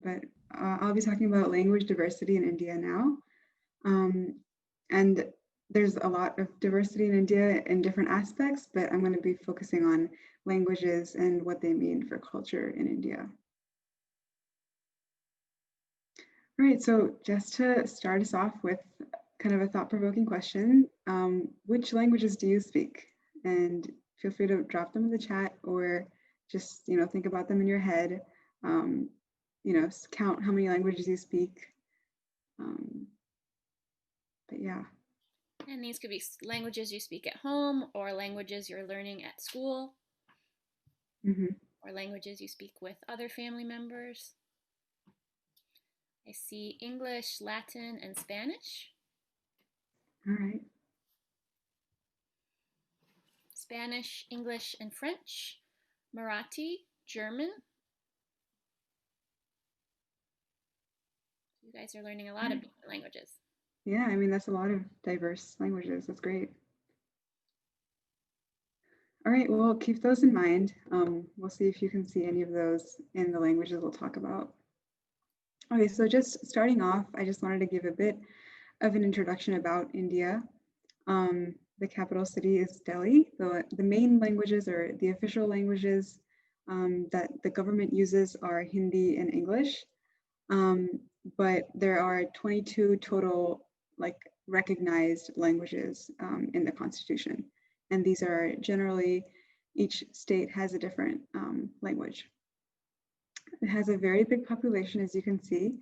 but I'll be talking about language diversity in India now. And there's a lot of diversity in India in different aspects, but I'm going to be focusing on languages and what they mean for culture in India. All right, so just to start us off with kind of a thought-provoking question, which languages do you speak? And feel free to drop them in the chat or just, think about them in your head. Count how many languages you speak. But yeah. And these could be languages you speak at home or languages you're learning at school. Or languages you speak with other family members. I see English, Latin, and Spanish. All right. Spanish, English, and French. Marathi, German. You guys are learning a lot of different languages. Yeah, I mean, that's a lot of diverse languages. That's great. All right, well, keep those in mind. We'll see if you can see any of those in the languages we'll talk about. Okay, so just starting off, I just wanted to give a bit of an introduction about India. The capital city is Delhi. The main languages or the official languages that the government uses are Hindi and English. But there are 22 total recognized languages in the Constitution. And these are generally, each state has a different language. It has a very big population, as you can see,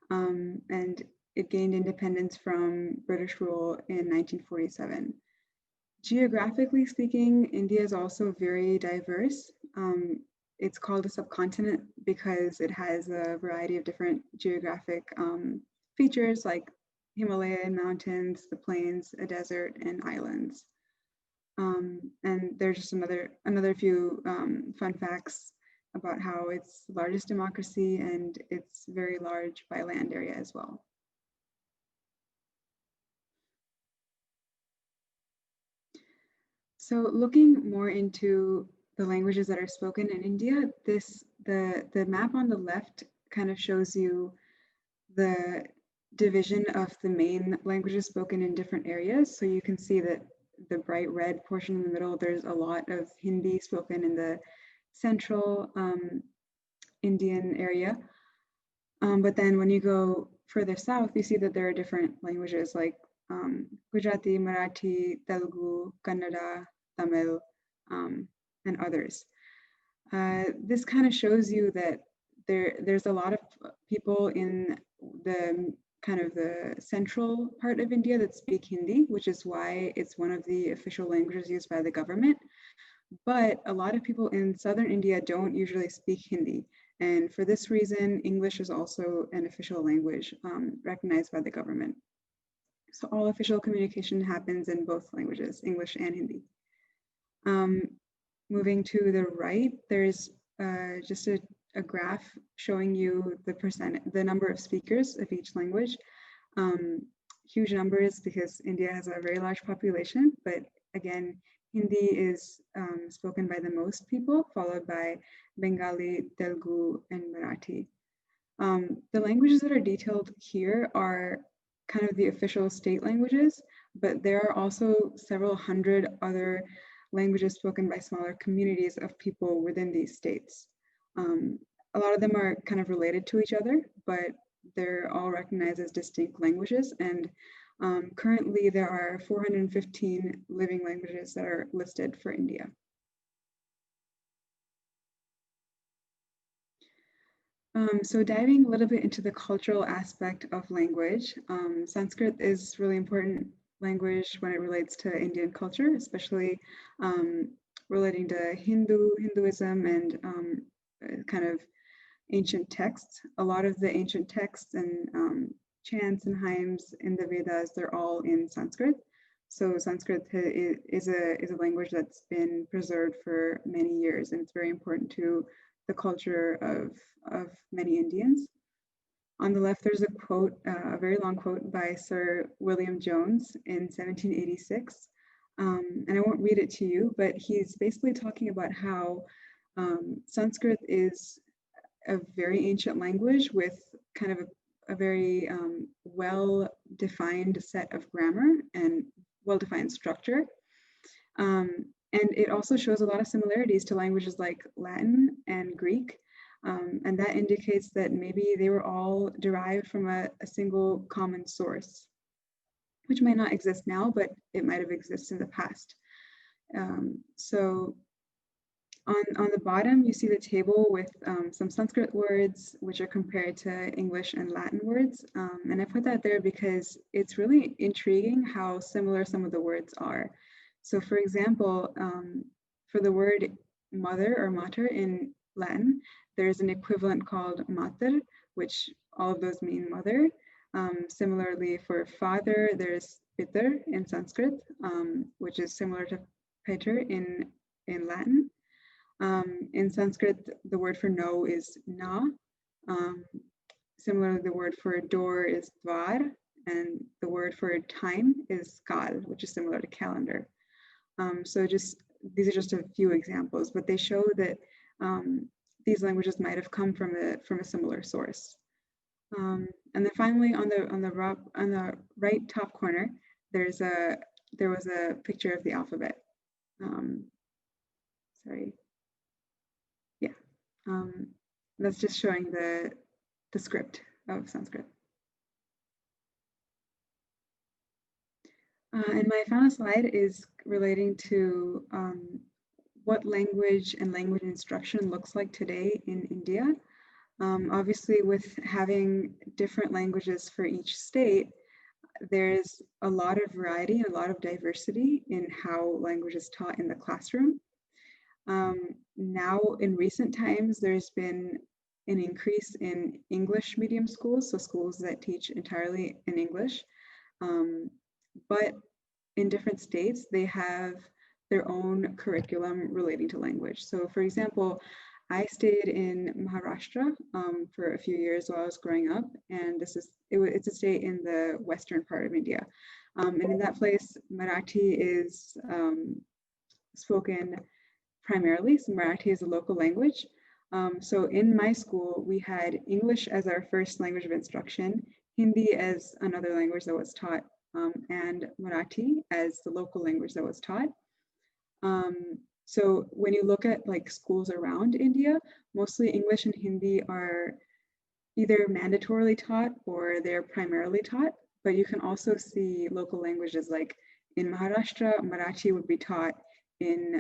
and it gained independence from British rule in 1947. Geographically speaking, India is also very diverse. It's called a subcontinent because it has a variety of different geographic features like Himalayan mountains, the plains, a desert, and islands. And there's just another few fun facts about how it's the largest democracy and it's very large by land area as well. So looking more into the languages that are spoken in India, the map on the left kind of shows you the division of the main languages spoken in different areas. So you can see that the bright red portion in the middle, there's a lot of Hindi spoken in the central Indian area. But then when you go further south, you see that there are different languages like Gujarati, Marathi, Telugu, Kannada, Tamil, and others. This kind of shows you that there's a lot of people in the kind of the central part of India that speak Hindi, which is why it's one of the official languages used by the government. But a lot of people in southern India don't usually speak Hindi. And for this reason, English is also an official language recognized by the government. So all official communication happens in both languages, English and Hindi. Moving to the right, there's just a graph showing you the number of speakers of each language. Huge numbers because India has a very large population, but again, Hindi is spoken by the most people, followed by Bengali, Telugu, and Marathi. The languages that are detailed here are kind of the official state languages, but there are also several hundred other languages spoken by smaller communities of people within these states. A lot of them are kind of related to each other, but they're all recognized as distinct languages. And currently there are 415 living languages that are listed for India. So diving a little bit into the cultural aspect of language, Sanskrit is really important language when it relates to Indian culture, especially relating to Hinduism and kind of ancient texts. A lot of the ancient texts and chants and hymns in the Vedas, they're all in Sanskrit. So Sanskrit is a language that's been preserved for many years, and it's very important to the culture of many Indians. On the left, there's a quote, a very long quote by Sir William Jones in 1786. And I won't read it to you, but he's basically talking about how Sanskrit is a very ancient language with kind of a very well-defined set of grammar and well-defined structure. And it also shows a lot of similarities to languages like Latin and Greek. And that indicates that maybe they were all derived from a single common source, which might not exist now, but it might have existed in the past. So on the bottom, you see the table with some Sanskrit words, which are compared to English and Latin words. And I put that there because it's really intriguing how similar some of the words are. So for example, for the word mother or mater in Latin, there's an equivalent called mater, which all of those mean mother. Similarly, for father, there's pitar in Sanskrit, which is similar to pater in Latin. In Sanskrit, the word for no is na. Similarly, the word for door is dvar, and the word for time is kal, which is similar to calendar. So these are just a few examples, but they show that these languages might have come from a similar source. And then finally, on the right top corner, there was a picture of the alphabet. Sorry. Yeah, that's just showing the script of Sanskrit. And my final slide is relating to what language and language instruction looks like today in India. Obviously, with having different languages for each state, there's a lot of variety and a lot of diversity in how language is taught in the classroom. Now, in recent times, there's been an increase in English medium schools, so schools that teach entirely in English. But in different states, they have their own curriculum relating to language. So for example, I stayed in Maharashtra for a few years while I was growing up, and it's a state in the western part of India. And in that place, Marathi is spoken primarily, so Marathi is a local language. So in my school, we had English as our first language of instruction, Hindi as another language that was taught, and Marathi as the local language that was taught. So when you look at like schools around India, mostly English and Hindi are either mandatorily taught or they're primarily taught, but you can also see local languages like in Maharashtra, Marathi would be taught. In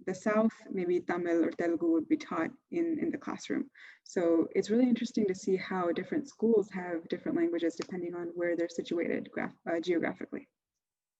the South, maybe Tamil or Telugu would be taught in the classroom. So it's really interesting to see how different schools have different languages depending on where they're situated geographically.